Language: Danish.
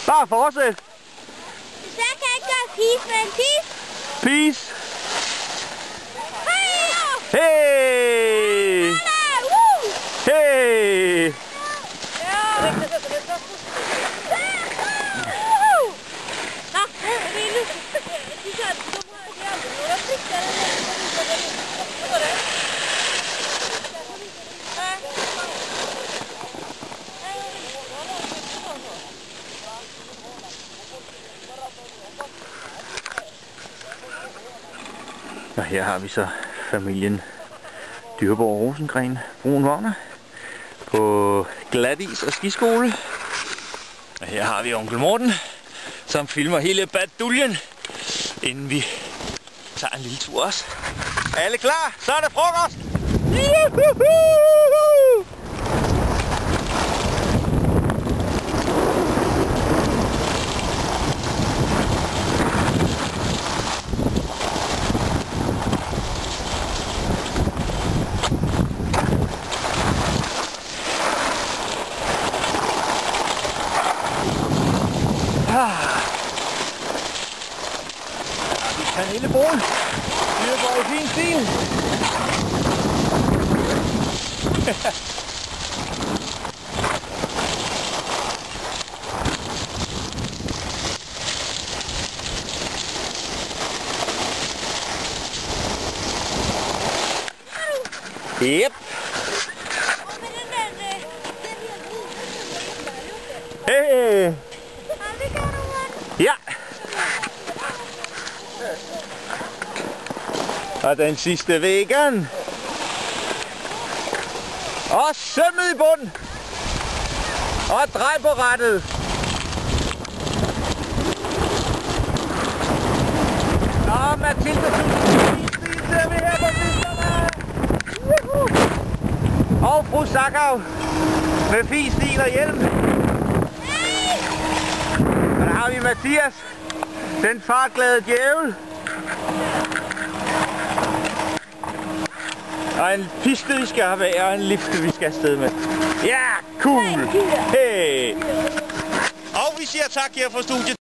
Bare fortsæt. Så kan jeg ikke gøre peace, men Peace. Hey! Hey! Og her har vi så familien Dyrborg Rosengren Brun Wagner på glatis og skiskole. Og her har vi onkel Morten, som filmer hele baduljen, inden vi tager en lille tur også. Er alle klar? Så er det frokost! Kanelebroen. Dyrborg i fin stil. Yep. Hey. Ja. Og den sidste vegan. Og sømmet i bunden. Og drej på rattet. Nå, Mathilde, ser vi her på bilerne. Og fru Sakau med fin stil og hjelm. Og der har vi Mathias, den fartglade djævel. Og en piste, vi skal have med, og en lifte, vi skal afsted med. Ja, cool! Hey! Og vi siger tak her fra studiet.